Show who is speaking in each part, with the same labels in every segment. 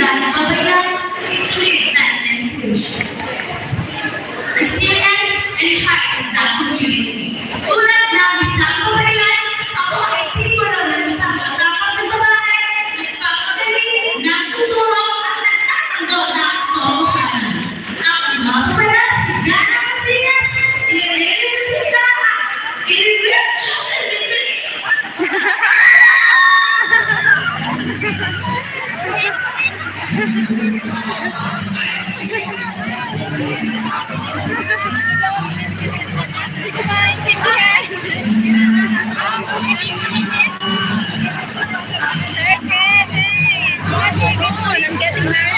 Speaker 1: Universidad Babaylan Student and Inclusion. Resilience and heart of the community. Tulad ng isang kabayan, ako ay simbolo ng isang matapang na babae, nagpapagaling, nagtuturo at nagtatanggol na kamuhanan. Ang mga pabala si Jana Casillas, inilagay na sila, inilagay
Speaker 2: I'm getting married.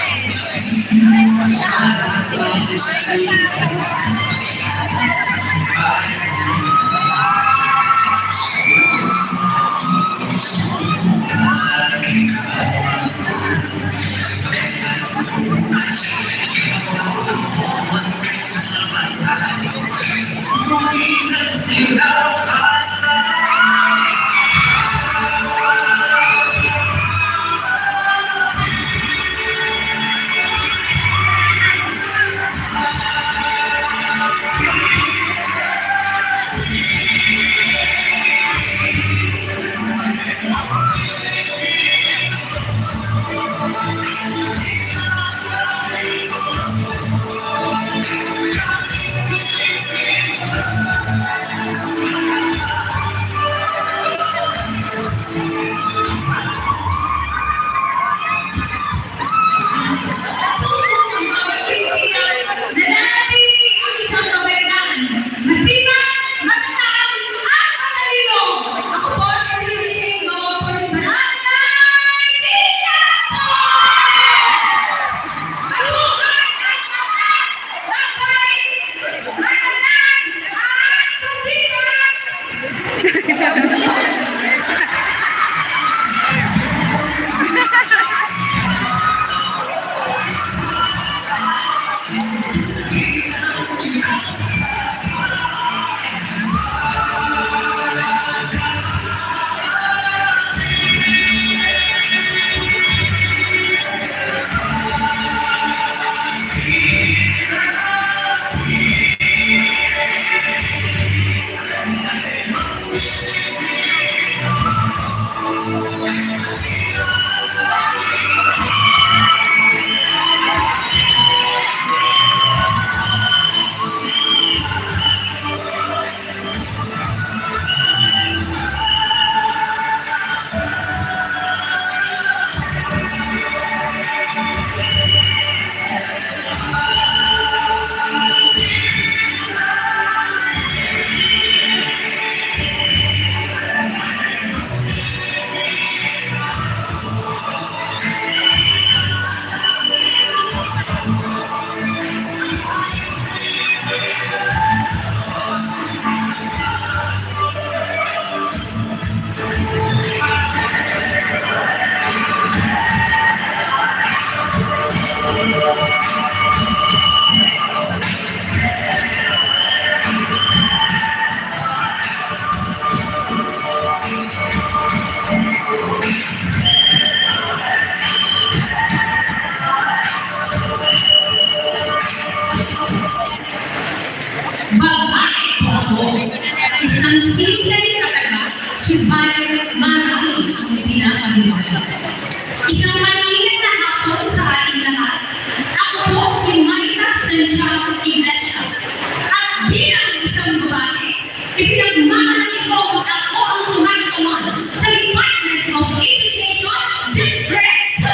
Speaker 1: Isang simple kataga, subalit marami ang pinapaniwala. Isang maingat na hapon sa ating lahat. Ako po si Mayra Santiago Iglesia. At bilang isang babae, ipinagmamalaki ko ako ang tumatawa sa Department of Education District 2!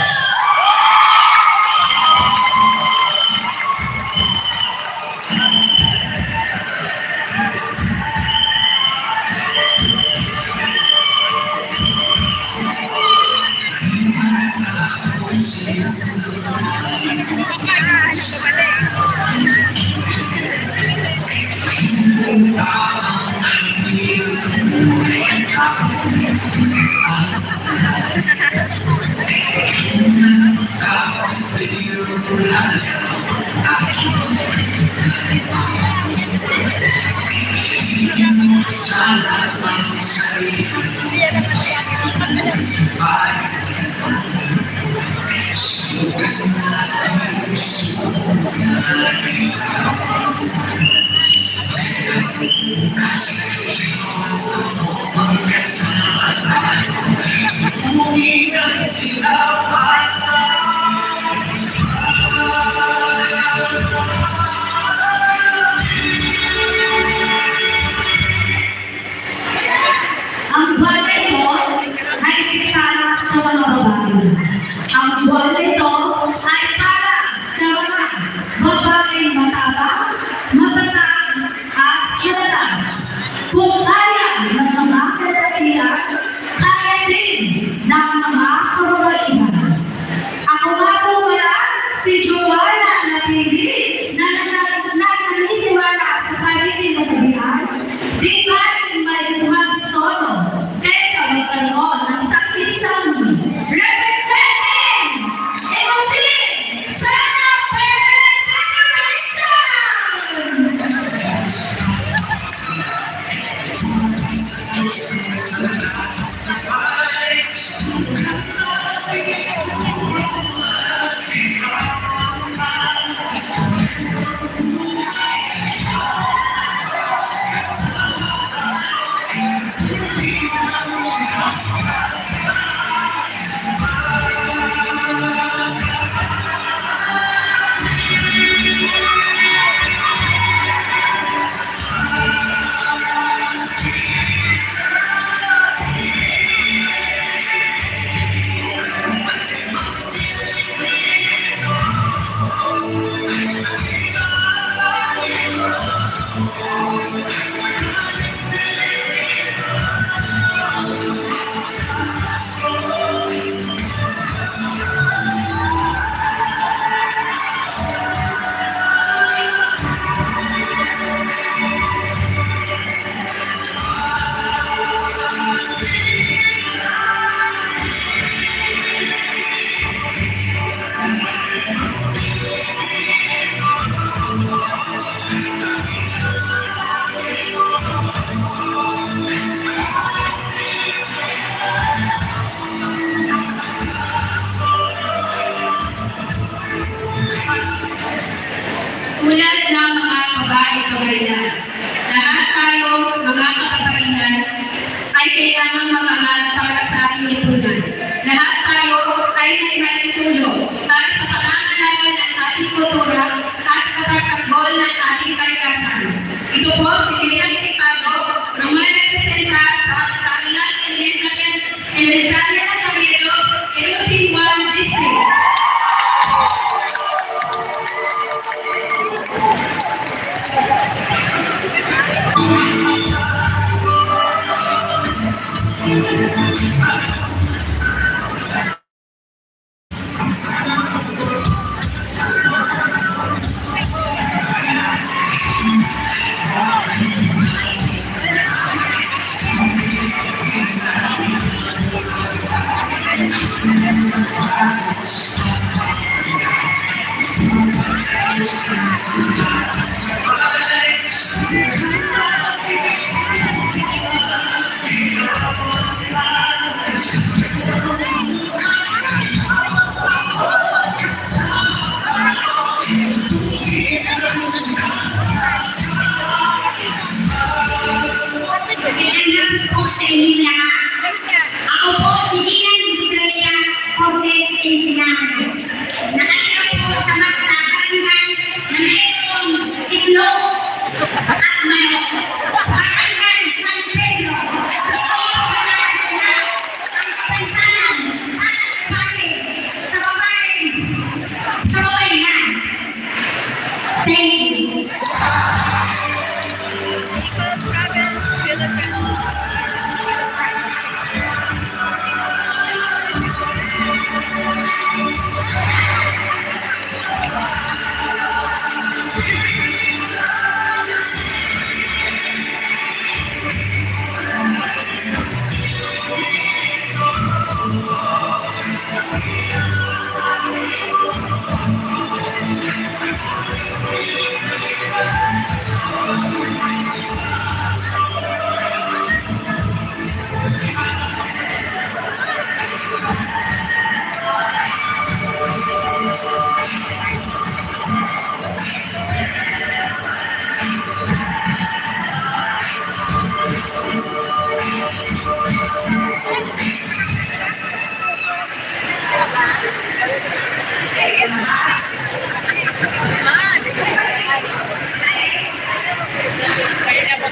Speaker 1: Ang buwan ito ay para sa mga babae. Ang buwan ito ay para sa mga babaeng matapang, matatag, at malakas. Kung kaya ng mga kalatian, kaya din ng mga kababaihan. Ako nga po pala si Joanna Napili na naniniwala sa sariling kasabihan, di ba may magsono kaysa magkaroon ng sakit sa amin. Representing Evangeline Sana Parent Federation! Tulad ng mga babae-kabayan, lahat tayo, mga kababaihan, ay kailangang mag-angal para sa ating lipunan. Lahat tayo ay nagtutulong para sa pangangalaga ng ating kultura at kapagtanggol ng ating kalikasan. Ito po si Vivian Tipado, rumarepresenta sa Tangiang Elementarya ng Cabildo, Ilosin 1 District.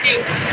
Speaker 2: Kawalan!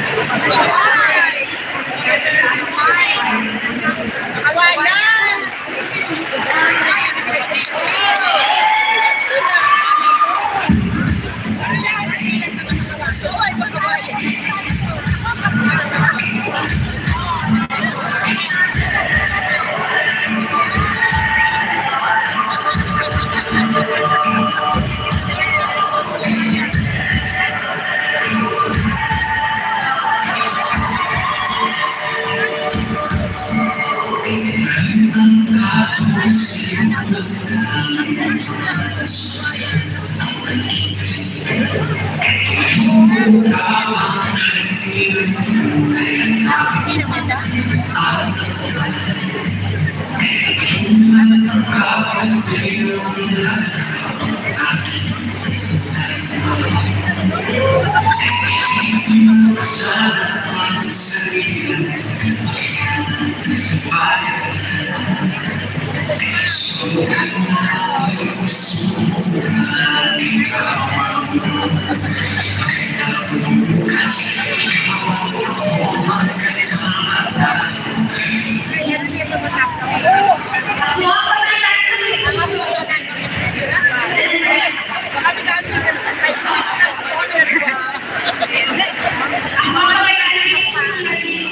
Speaker 1: Ako ang kapitan sa may puso.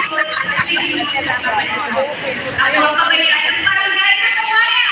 Speaker 1: Ako ang kapitan sa may puso. Ako ang kapitan ng barangay na kawayan.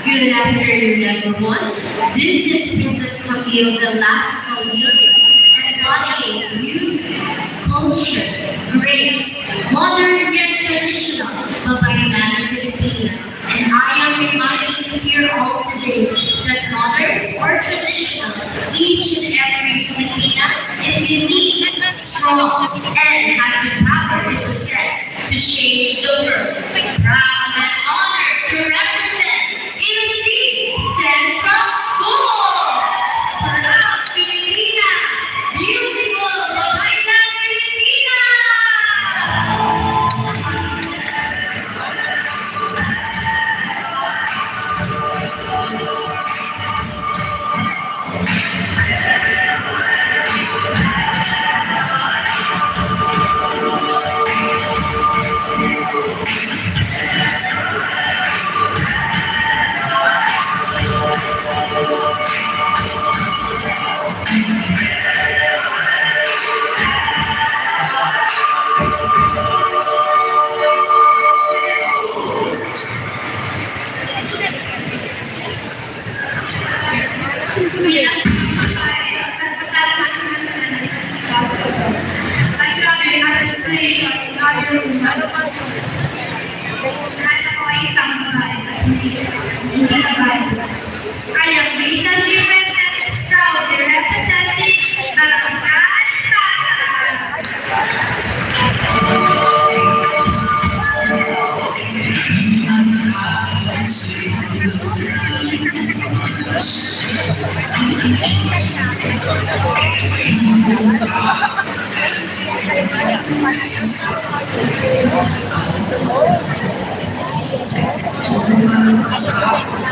Speaker 1: Good afternoon, everyone. This is Princess Camille, the last Camille, embodying music, culture, grace, modern yet traditional, Babaylan Filipina. And I am reminding you here all today that modern or traditional, each and every Filipina is unique, strong, and has the power to possess to change the world. Proud and honored to represent EC Central School. Proud Filipina, beautiful Babaylan Filipina. I am recently proudly representing Barangay